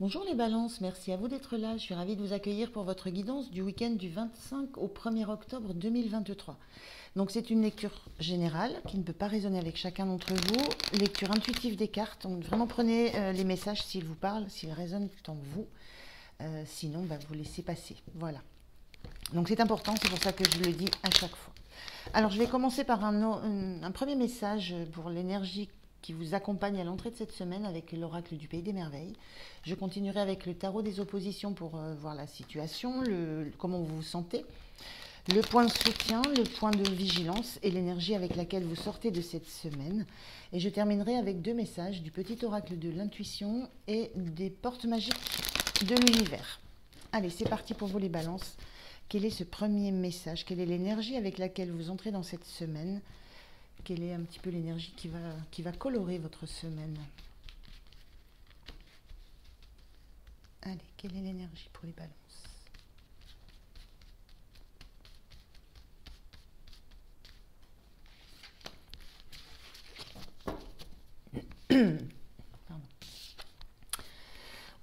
Bonjour les balances, merci à vous d'être là. Je suis ravie de vous accueillir pour votre guidance du week-end du 25 au 1er octobre 2023. Donc c'est une lecture générale qui ne peut pas résonner avec chacun d'entre vous. Lecture intuitive des cartes. Donc vraiment prenez les messages s'ils vous parlent, s'ils résonnent en vous. Sinon, vous laissez passer. Voilà. Donc c'est important, c'est pour ça que je le dis à chaque fois. Alors je vais commencer par un premier message pour l'énergie qui vous accompagne à l'entrée de cette semaine avec l'oracle du Pays des Merveilles. Je continuerai avec le tarot des oppositions pour voir la situation, comment vous vous sentez, le point de soutien, le point de vigilance et l'énergie avec laquelle vous sortez de cette semaine. Et je terminerai avec deux messages du petit oracle de l'intuition et des portes magiques de l'univers. Allez, c'est parti pour vous les balances. Quel est ce premier message? Quelle est l'énergie avec laquelle vous entrez dans cette semaine? Quelle est un petit peu l'énergie qui va colorer votre semaine? Allez, quelle est l'énergie pour les balances? Pardon.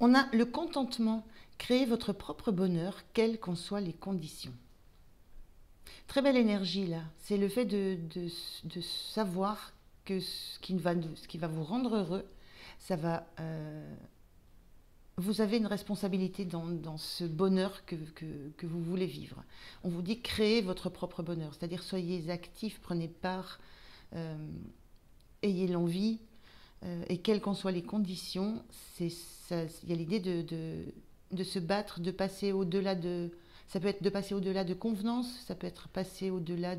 On a le contentement. Créez votre propre bonheur, quelles qu'en soient les conditions. Très belle énergie là. C'est le fait de savoir que ce qui va vous rendre heureux, ça va... vous avez une responsabilité dans ce bonheur que vous voulez vivre. On vous dit créez votre propre bonheur, c'est-à-dire soyez actifs, prenez part, ayez l'envie, et quelles qu'en soient les conditions, il y a l'idée de se battre, de passer au-delà de... Ça peut être de passer au-delà de convenances, ça peut être passer au-delà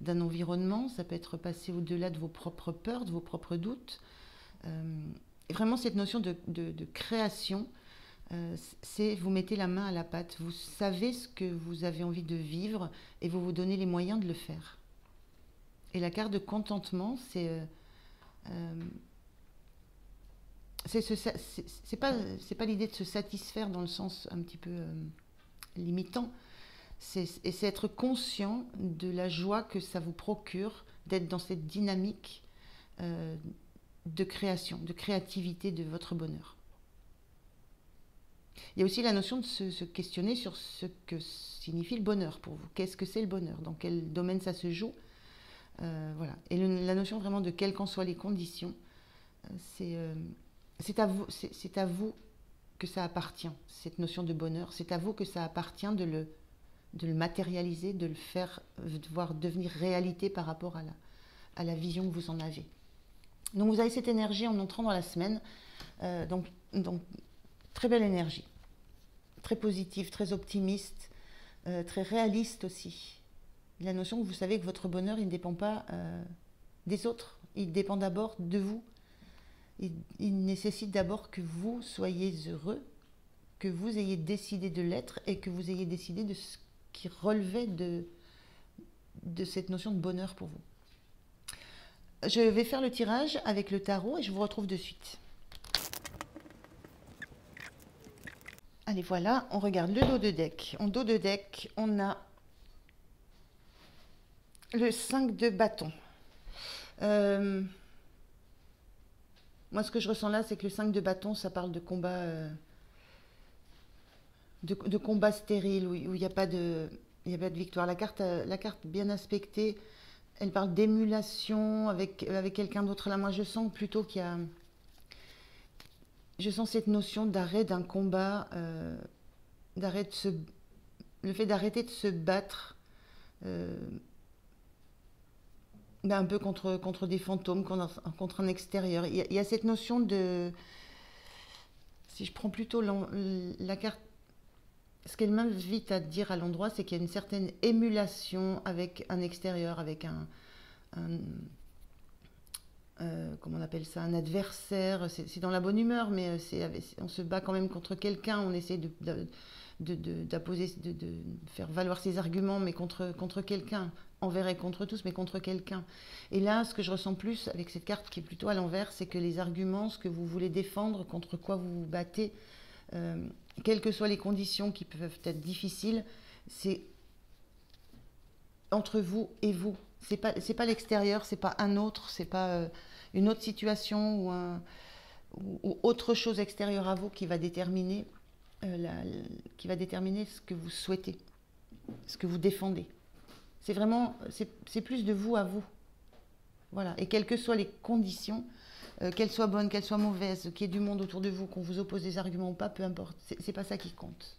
d'un environnement, ça peut être passer au-delà de vos propres peurs, de vos propres doutes. Et vraiment, cette notion de création, c'est vous mettez la main à la pâte, vous savez ce que vous avez envie de vivre et vous vous donnez les moyens de le faire. Et la carte de contentement, c'est pas l'idée de se satisfaire dans le sens un petit peu limitant, c'est être conscient de la joie que ça vous procure d'être dans cette dynamique de création, de créativité de votre bonheur. Il y a aussi la notion de se questionner sur ce que signifie le bonheur pour vous. Qu'est-ce que c'est le bonheur? Dans quel domaine ça se joue? Voilà. Et la notion vraiment de quelles qu'en soient les conditions, c'est à vous que ça appartient, cette notion de bonheur. C'est à vous que ça appartient de le matérialiser, de le faire, de voir devenir réalité par rapport à la vision que vous en avez. Donc vous avez cette énergie en entrant dans la semaine. Donc très belle énergie, très positive, très optimiste, très réaliste aussi. La notion que vous savez que votre bonheur, il ne dépend pas des autres, il dépend d'abord de vous. Il nécessite d'abord que vous soyez heureux, que vous ayez décidé de l'être et que vous ayez décidé de ce qui relevait de cette notion de bonheur pour vous. Je vais faire le tirage avec le tarot et je vous retrouve de suite. Allez, voilà, on regarde le dos de deck. En dos de deck, on a le 5 de bâton. Moi, ce que je ressens là, c'est que le 5 de bâton, ça parle de combat, de combat stérile, où il n'y a pas de victoire. La carte bien aspectée, elle parle d'émulation avec quelqu'un d'autre. Là, moi, je sens plutôt qu'il y a... Je sens cette notion d'arrêt d'un combat, le fait d'arrêter de se battre un peu contre des fantômes, contre un extérieur. Il y a cette notion de... Si je prends plutôt la carte, ce qu'elle m'invite à dire à l'endroit, c'est qu'il y a une certaine émulation avec un extérieur, avec comment on appelle ça, un adversaire. C'est dans la bonne humeur, mais on se bat quand même contre quelqu'un, on essaie de faire valoir ses arguments, mais contre quelqu'un, envers et contre tous, mais contre quelqu'un. Et là, ce que je ressens plus avec cette carte qui est plutôt à l'envers, c'est que les arguments, ce que vous voulez défendre, contre quoi vous vous battez, quelles que soient les conditions qui peuvent être difficiles, c'est entre vous et vous. C'est pas l'extérieur, c'est pas un autre, c'est pas une autre situation ou autre chose extérieure à vous qui va déterminer, ce que vous souhaitez, ce que vous défendez. C'est vraiment, c'est plus de vous à vous. Voilà. Et quelles que soient les conditions, qu'elles soient bonnes, qu'elles soient mauvaises, qu'il y ait du monde autour de vous, qu'on vous oppose des arguments ou pas, peu importe. C'est pas ça qui compte.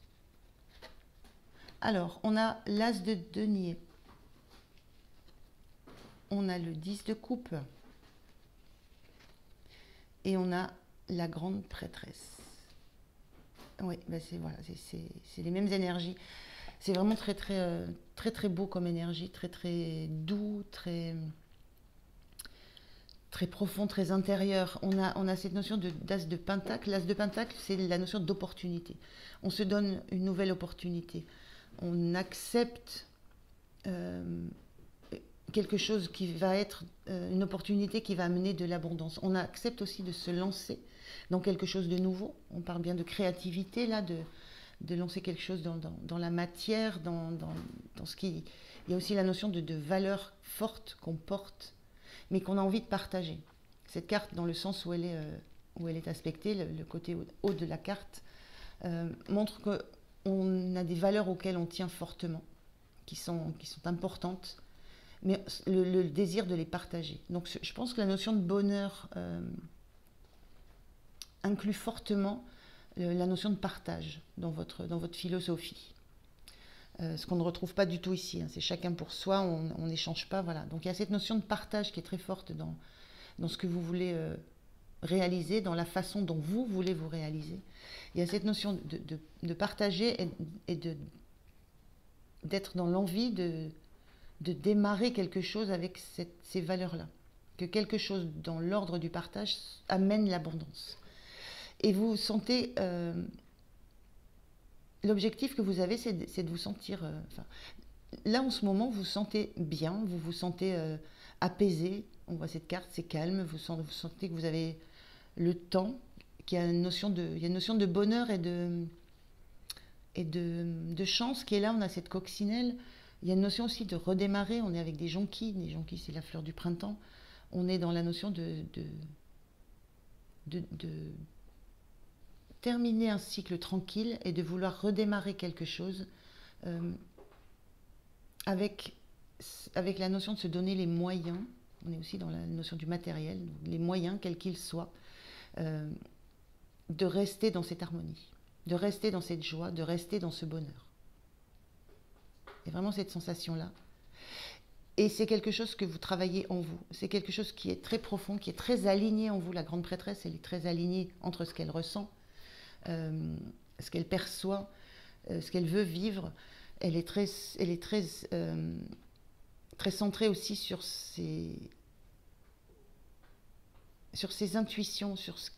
Alors, on a l'as de denier. On a le 10 de coupe. Et on a la grande prêtresse. Oui, ben c'est les mêmes énergies. C'est vraiment très, très, très, très beau comme énergie, très, très doux, très, très profond, très intérieur. On a cette notion d'as de pentacle. L'as de pentacle, c'est la notion d'opportunité. On se donne une nouvelle opportunité. On accepte quelque chose qui va être une opportunité qui va amener de l'abondance. On accepte aussi de se lancer dans quelque chose de nouveau. On parle bien de créativité, là, de lancer quelque chose dans la matière, dans ce qui... Il y a aussi la notion de valeur forte qu'on porte, mais qu'on a envie de partager. Cette carte, dans le sens où elle est aspectée, le côté haut de la carte, montre qu'on a des valeurs auxquelles on tient fortement, qui sont importantes, mais le désir de les partager. Donc je pense que la notion de bonheur inclut fortement la notion de partage dans votre philosophie. Ce qu'on ne retrouve pas du tout ici, hein. C'est chacun pour soi, on n'échange pas. Voilà. Donc il y a cette notion de partage qui est très forte dans ce que vous voulez réaliser, dans la façon dont vous voulez vous réaliser. Il y a cette notion de partager et d'être dans l'envie de démarrer quelque chose avec ces valeurs-là. Que quelque chose dans l'ordre du partage amène l'abondance. Et vous sentez... l'objectif que vous avez, c'est de vous sentir... là, en ce moment, vous vous sentez bien, vous vous sentez apaisé. On voit cette carte, c'est calme. Vous sentez que vous avez le temps, qu'il y a une notion de bonheur et de chance qui est là. On a cette coccinelle. Il y a une notion aussi de redémarrer. On est avec des jonquilles. Les jonquilles, c'est la fleur du printemps. On est dans la notion de terminer un cycle tranquille et de vouloir redémarrer quelque chose avec la notion de se donner les moyens. On est aussi dans la notion du matériel, les moyens, quels qu'ils soient, de rester dans cette harmonie, de rester dans cette joie, de rester dans ce bonheur. Il y a vraiment cette sensation-là. Et c'est quelque chose que vous travaillez en vous. C'est quelque chose qui est très profond, qui est très aligné en vous. La grande prêtresse, elle est très alignée entre ce qu'elle ressent, ce qu'elle perçoit, ce qu'elle veut vivre. Elle est très centrée aussi sur ses intuitions,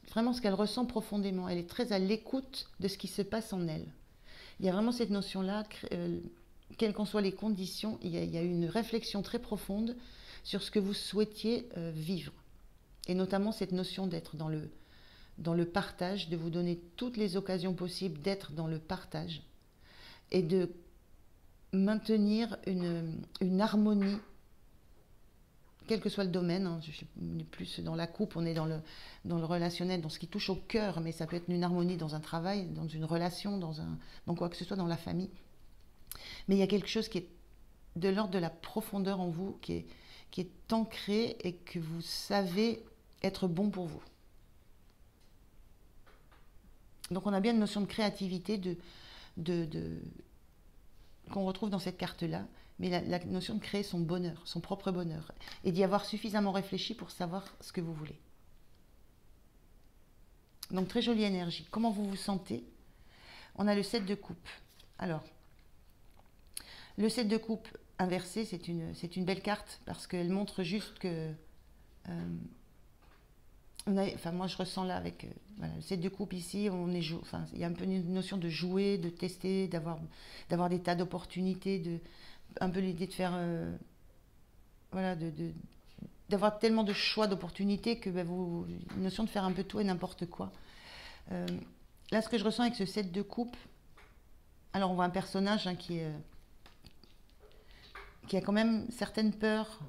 vraiment ce qu'elle ressent profondément. Elle est très à l'écoute de ce qui se passe en elle. Il y a vraiment cette notion-là, quelles qu'en soient les conditions, il y a une réflexion très profonde sur ce que vous souhaitiez vivre. Et notamment cette notion d'être dans le partage, de vous donner toutes les occasions possibles d'être dans le partage et de maintenir une harmonie, quel que soit le domaine. Hein. On est plus dans la coupe, on est dans le relationnel, dans ce qui touche au cœur, mais ça peut être une harmonie dans un travail, dans une relation, dans quoi que ce soit, dans la famille. Mais il y a quelque chose qui est de l'ordre de la profondeur en vous, qui est ancré et que vous savez être bon pour vous. Donc on a bien une notion de créativité qu'on retrouve dans cette carte-là, mais la notion de créer son bonheur, son propre bonheur, et d'y avoir suffisamment réfléchi pour savoir ce que vous voulez. Donc très jolie énergie. Comment vous vous sentez? On a le 7 de coupe. Alors, le 7 de coupe inversé, c'est une belle carte parce qu'elle montre juste que... moi, je ressens là avec voilà, le 7 de coupe ici, il y a un peu une notion de jouer, de tester, d'avoir des tas d'opportunités, un peu l'idée de faire... d'avoir tellement de choix d'opportunités que une notion de faire un peu tout et n'importe quoi. Là, ce que je ressens avec ce 7 de coupe, alors on voit un personnage qui a quand même certaines peurs,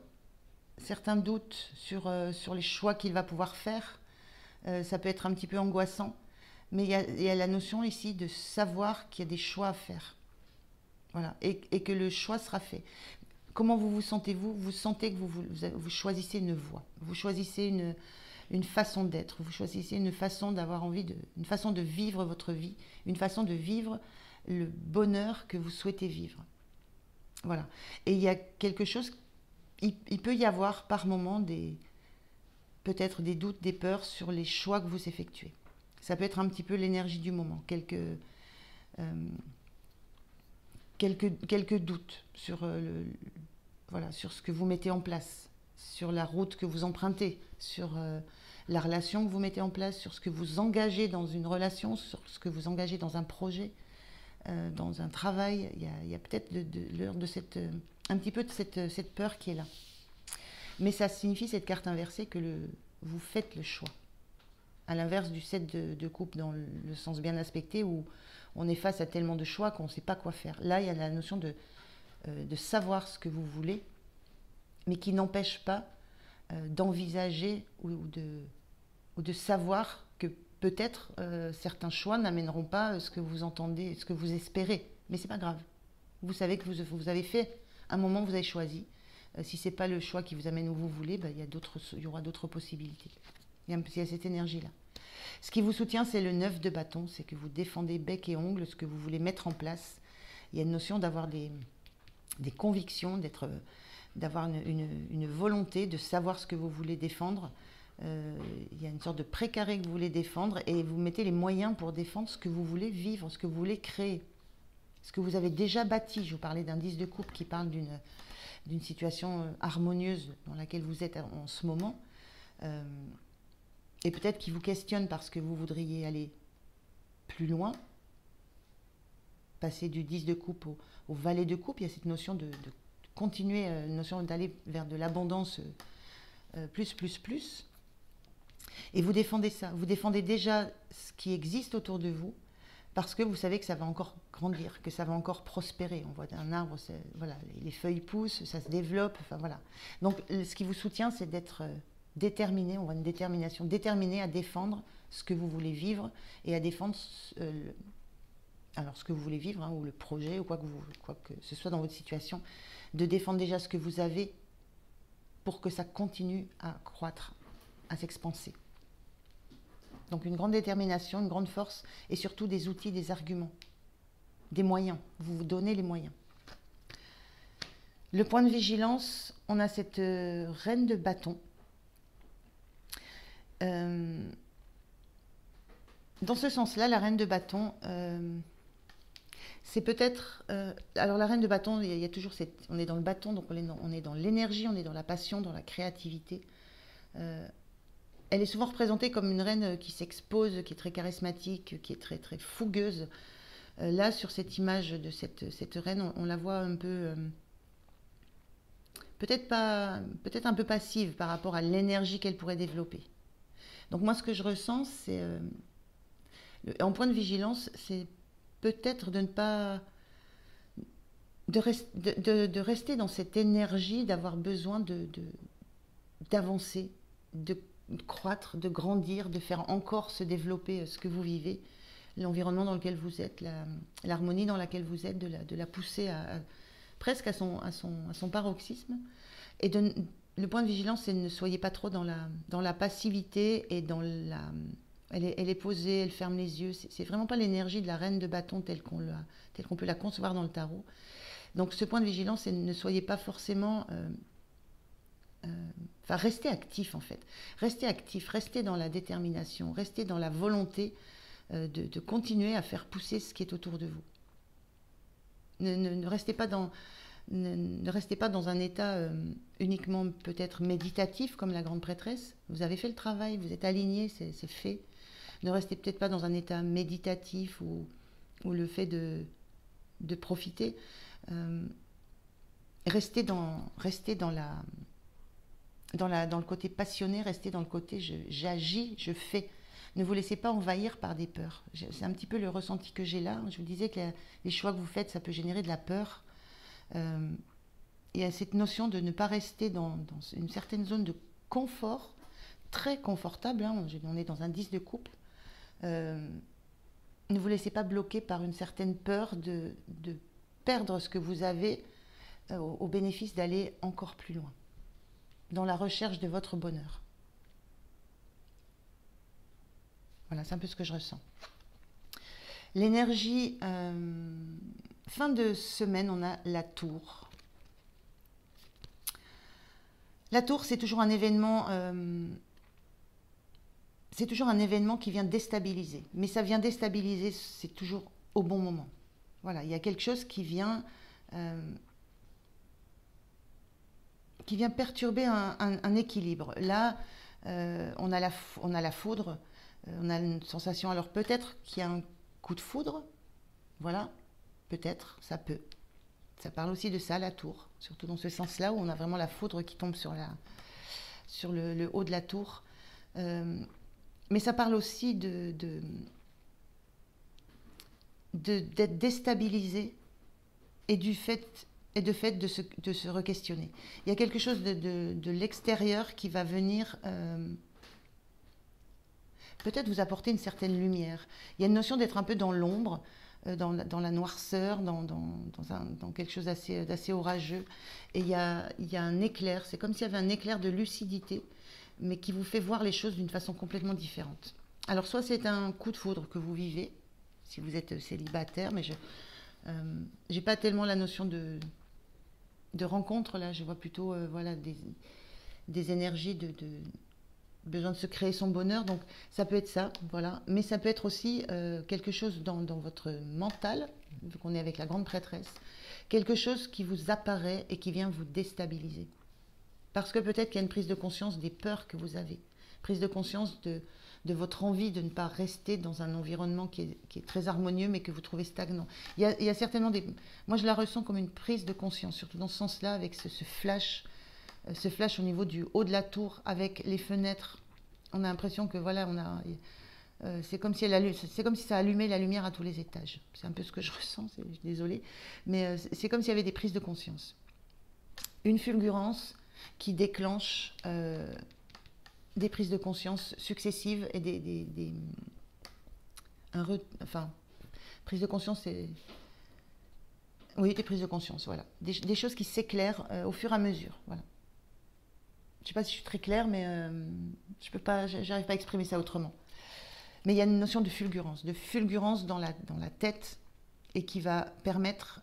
certains doutes sur les choix qu'il va pouvoir faire. Ça peut être un petit peu angoissant. Mais il y a la notion ici de savoir qu'il y a des choix à faire. Voilà. Et que le choix sera fait. Comment vous sentez-vous? Vous sentez que vous choisissez une voie. Vous choisissez une façon d'être. Vous choisissez une façon d'avoir envie une façon de vivre votre vie. Une façon de vivre le bonheur que vous souhaitez vivre. Voilà. Et il y a quelque chose, il peut y avoir par moments peut-être des doutes, des peurs sur les choix que vous effectuez. Ça peut être un petit peu l'énergie du moment, quelques doutes sur, voilà, sur ce que vous mettez en place, sur la route que vous empruntez, sur la relation que vous mettez en place, sur ce que vous engagez dans une relation, sur ce que vous engagez dans un projet, dans un travail. Il y a peut-être l'heure de un petit peu de cette peur qui est là. Mais ça signifie, cette carte inversée, que vous faites le choix. À l'inverse du 7 de coupe dans le sens bien aspecté, où on est face à tellement de choix qu'on ne sait pas quoi faire. Là, il y a la notion de savoir ce que vous voulez, mais qui n'empêche pas d'envisager ou de savoir que peut-être certains choix n'amèneront pas ce que vous entendez, ce que vous espérez. Mais c'est pas grave. Vous savez que vous avez fait un moment, vous avez choisi. Si c'est pas le choix qui vous amène où vous voulez, il y aura d'autres possibilités. Il y a cette énergie-là. Ce qui vous soutient, c'est le 9 de bâton, c'est que vous défendez bec et ongle ce que vous voulez mettre en place. Il y a une notion d'avoir des convictions, d'avoir une volonté de savoir ce que vous voulez défendre. Il y a une sorte de précaré que vous voulez défendre et vous mettez les moyens pour défendre ce que vous voulez vivre, ce que vous voulez créer, ce que vous avez déjà bâti. Je vous parlais d'un 10 de coupe qui parle d'une situation harmonieuse dans laquelle vous êtes en ce moment. Et peut-être qui vous questionne parce que vous voudriez aller plus loin, passer du 10 de coupe au valet de coupe. Il y a cette notion de continuer, une notion d'aller vers de l'abondance plus. Et vous défendez ça. Vous défendez déjà ce qui existe autour de vous parce que vous savez que ça va encore grandir, que ça va encore prospérer. On voit un arbre, voilà, les feuilles poussent, ça se développe. Enfin, voilà. Donc, ce qui vous soutient, c'est d'être déterminé, on voit une détermination, déterminé à défendre ce que vous voulez vivre et à défendre alors ce que vous voulez vivre, hein, ou le projet, ou quoi que ce soit dans votre situation, de défendre déjà ce que vous avez pour que ça continue à croître, à s'expanser. Donc une grande détermination, une grande force et surtout des outils, des arguments, des moyens. Vous vous donnez les moyens. Le point de vigilance, on a cette reine de bâton. Dans ce sens-là, la reine de bâton, c'est peut-être... alors la reine de bâton, il y a toujours on est dans le bâton, donc on est dans l'énergie, on est dans la passion, dans la créativité. Elle est souvent représentée comme une reine qui s'expose, qui est très charismatique, qui est très, très fougueuse. Là, sur cette image de cette reine, on la voit un peu... peut-être un peu passive par rapport à l'énergie qu'elle pourrait développer. Donc moi, ce que je ressens, c'est... en point de vigilance, c'est peut-être de ne pas... de rester dans cette énergie, d'avoir besoin d'avancer, de croître, de grandir, de faire encore se développer ce que vous vivez, l'environnement dans lequel vous êtes, l'harmonie dans laquelle vous êtes, de la pousser presque à son paroxysme. Et le point de vigilance, c'est ne soyez pas trop dans la passivité et dans la... Elle est posée, elle ferme les yeux. C'est vraiment pas l'énergie de la reine de bâton telle qu'on peut la concevoir dans le tarot. Donc ce point de vigilance, c'est ne soyez pas forcément... Enfin, restez actif en fait. Restez actif, restez dans la détermination, restez dans la volonté de continuer à faire pousser ce qui est autour de vous. Ne restez pas dans... Ne restez pas dans un état uniquement peut-être méditatif comme la grande prêtresse. Vous avez fait le travail, vous êtes aligné, c'est fait. Ne restez peut-être pas dans un état méditatif ou le fait de profiter. Restez dans le côté passionné, restez dans le côté j'agis, je fais. Ne vous laissez pas envahir par des peurs. C'est un petit peu le ressenti que j'ai là. Je vous disais que les choix que vous faites, ça peut générer de la peur. Il y a cette notion de ne pas rester dans une certaine zone de confort très confortable, hein, on est dans un 10 de coupe. Ne vous laissez pas bloquer par une certaine peur de perdre ce que vous avez au bénéfice d'aller encore plus loin, dans la recherche de votre bonheur. Voilà, c'est un peu ce que je ressens. L'énergie, fin de semaine, on a la tour. La tour, c'est toujours un événement... c'est toujours un événement qui vient déstabiliser. Mais ça vient déstabiliser, c'est toujours au bon moment. Voilà, il y a quelque chose qui vient perturber un équilibre. Là, on a la foudre, on a une sensation, alors peut-être qu'il y a un coup de foudre, voilà, peut-être, ça peut. Ça parle aussi de ça, la tour, surtout dans ce sens-là, où on a vraiment la foudre qui tombe sur le haut de la tour. Mais ça parle aussi d'être déstabilisé et de se re-questionner. Il y a quelque chose de l'extérieur qui va venir peut-être vous apporter une certaine lumière. Il y a une notion d'être un peu dans l'ombre, dans la noirceur, dans quelque chose d'assez orageux. Et il y a un éclair, c'est comme s'il y avait un éclair de lucidité, mais qui vous fait voir les choses d'une façon complètement différente. Alors soit c'est un coup de foudre que vous vivez, si vous êtes célibataire, mais je n'ai pas tellement la notion de rencontre, là je vois plutôt voilà, des énergies de besoin de se créer son bonheur, donc ça peut être ça, voilà. Mais ça peut être aussi quelque chose dans votre mental, vu qu'on est avec la grande prêtresse, quelque chose qui vous apparaît et qui vient vous déstabiliser. Parce que peut-être qu'il y a une prise de conscience des peurs que vous avez, prise de conscience de votre envie de ne pas rester dans un environnement qui est très harmonieux, mais que vous trouvez stagnant. Il y a certainement des... Moi, je la ressens comme une prise de conscience, surtout dans ce sens-là, avec ce flash au niveau du haut de la tour, avec les fenêtres. On a l'impression que, voilà, c'est comme si ça allumait la lumière à tous les étages. C'est un peu ce que je ressens, je suis désolée. Mais c'est comme s'il y avait des prises de conscience. Une fulgurance qui déclenche des prises de conscience successives et prise de conscience, c'est... Oui, des prises de conscience, voilà. Des choses qui s'éclairent au fur et à mesure, voilà. Je ne sais pas si je suis très claire, mais j'arrive pas à exprimer ça autrement. Mais il y a une notion de fulgurance dans la tête, et qui va permettre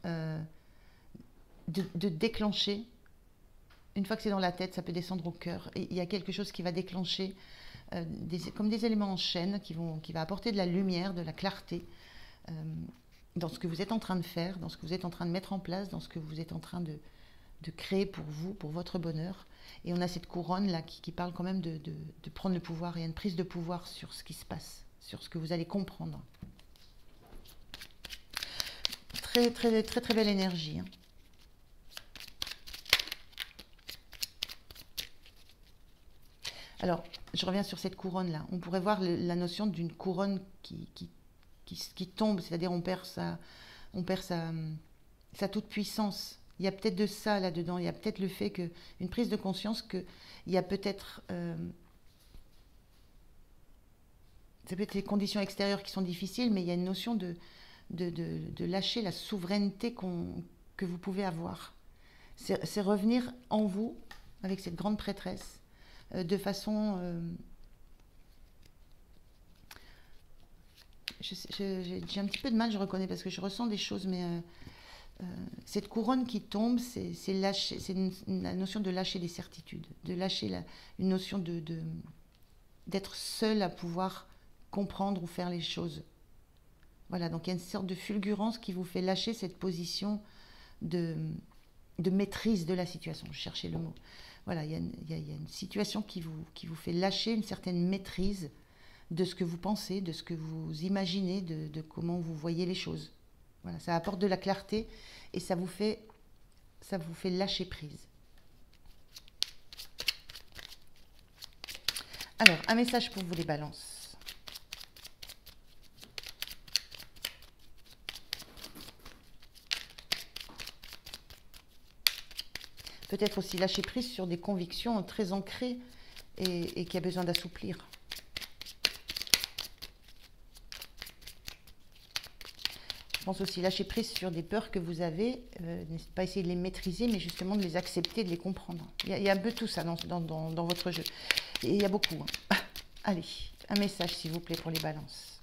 de déclencher. Une fois que c'est dans la tête, ça peut descendre au cœur. Et il y a quelque chose qui va déclencher, comme des éléments en chaîne, qui va apporter de la lumière, de la clarté dans ce que vous êtes en train de faire, dans ce que vous êtes en train de mettre en place, dans ce que vous êtes en train de créer pour vous, pour votre bonheur. Et on a cette couronne-là qui parle quand même de prendre le pouvoir. Il y a une prise de pouvoir sur ce qui se passe, sur ce que vous allez comprendre. Très, très, très, très belle énergie, hein. Alors, je reviens sur cette couronne-là. On pourrait voir la notion d'une couronne qui tombe, c'est-à-dire on perd sa toute-puissance. Il y a peut-être de ça là-dedans. Il y a peut-être le fait une prise de conscience qu'il y a peut-être... ça peut être les conditions extérieures qui sont difficiles, mais il y a une notion de lâcher la souveraineté que vous pouvez avoir. C'est revenir en vous, avec cette grande prêtresse, de façon... j'ai un petit peu de mal, je reconnais, parce que je ressens des choses, mais cette couronne qui tombe, c'est la notion de lâcher des certitudes, de lâcher une notion d'être seul à pouvoir comprendre ou faire les choses. Voilà, donc il y a une sorte de fulgurance qui vous fait lâcher cette position de maîtrise de la situation. Je cherchais le mot. Voilà, il y a une situation qui vous fait lâcher une certaine maîtrise de ce que vous pensez, de ce que vous imaginez, de comment vous voyez les choses. Voilà, ça apporte de la clarté et ça vous fait lâcher prise. Alors, un message pour vous les balances. Peut-être aussi lâcher prise sur des convictions très ancrées et qui a besoin d'assouplir. Je pense aussi lâcher prise sur des peurs que vous avez, pas essayer de les maîtriser, mais justement de les accepter, de les comprendre. Il y a un peu tout ça dans votre jeu. Et il y a beaucoup. Hein. Allez, un message s'il vous plaît pour les balances.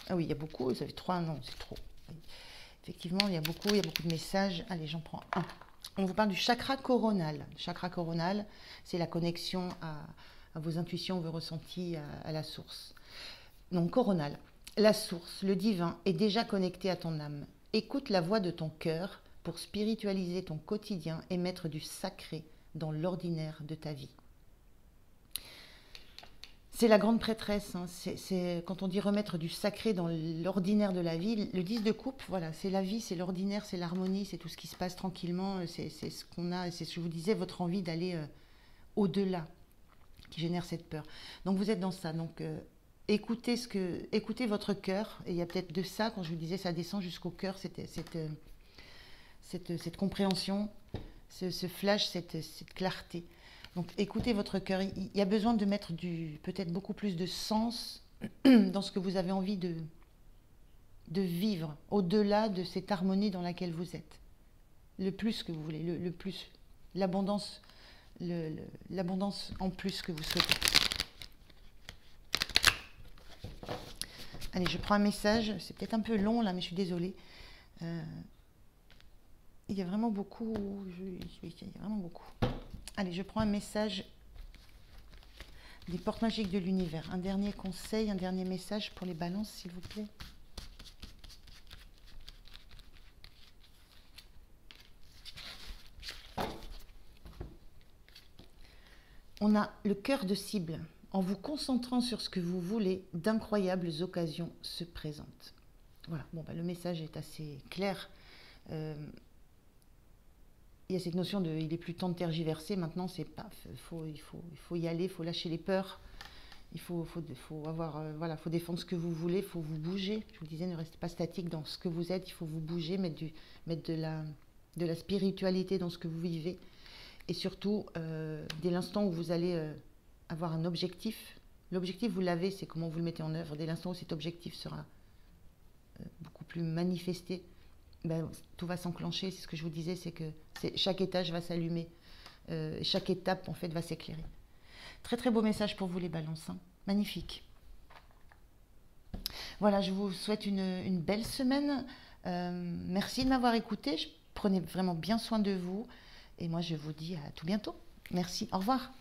Ah oui, il y a beaucoup, vous avez 3, non, c'est trop. Effectivement, il y a beaucoup de messages. Allez, j'en prends un. On vous parle du chakra coronal. Le chakra coronal, c'est la connexion à vos intuitions, vos ressentis, à la source. Donc, coronal, la source, le divin est déjà connecté à ton âme. Écoute la voix de ton cœur pour spiritualiser ton quotidien et mettre du sacré dans l'ordinaire de ta vie. C'est la grande prêtresse, hein. C'est quand on dit remettre du sacré dans l'ordinaire de la vie, le 10 de coupe, voilà, c'est la vie, c'est l'ordinaire, c'est l'harmonie, c'est tout ce qui se passe tranquillement, c'est ce qu'on a, c'est ce que je vous disais, votre envie d'aller au-delà qui génère cette peur. Donc vous êtes dans ça, donc écoutez votre cœur, et il y a peut-être de ça, quand je vous disais ça descend jusqu'au cœur, cette compréhension, ce flash, cette clarté. Donc écoutez votre cœur, il y a besoin de mettre peut-être beaucoup plus de sens dans ce que vous avez envie de vivre, au-delà de cette harmonie dans laquelle vous êtes. Le plus que vous voulez, le plus, l'abondance en plus que vous souhaitez. Allez, je prends un message, c'est peut-être un peu long là, mais je suis désolée. Il y a vraiment beaucoup, Allez, je prends un message des portes magiques de l'univers. Un dernier conseil, un dernier message pour les balances, s'il vous plaît. On a le cœur de cible. En vous concentrant sur ce que vous voulez, d'incroyables occasions se présentent. Voilà, bon, le message est assez clair. Il y a cette notion de il est plus temps de tergiverser. Maintenant, c'est pas, il faut y aller, il faut lâcher les peurs. Il faut défendre ce que vous voulez, il faut vous bouger. Je vous disais, ne restez pas statique dans ce que vous êtes, il faut vous bouger, mettre de la spiritualité dans ce que vous vivez. Et surtout, dès l'instant où vous allez avoir un objectif, l'objectif vous l'avez, c'est comment vous le mettez en œuvre. Dès l'instant où cet objectif sera beaucoup plus manifesté, tout va s'enclencher. C'est ce que je vous disais, c'est que chaque étage va s'allumer, chaque étape en fait va s'éclairer. Très très beau message pour vous les balances, hein. Magnifique. Voilà, je vous souhaite une belle semaine. Merci de m'avoir écouté. Prenez vraiment bien soin de vous. Et moi, je vous dis à tout bientôt. Merci, au revoir.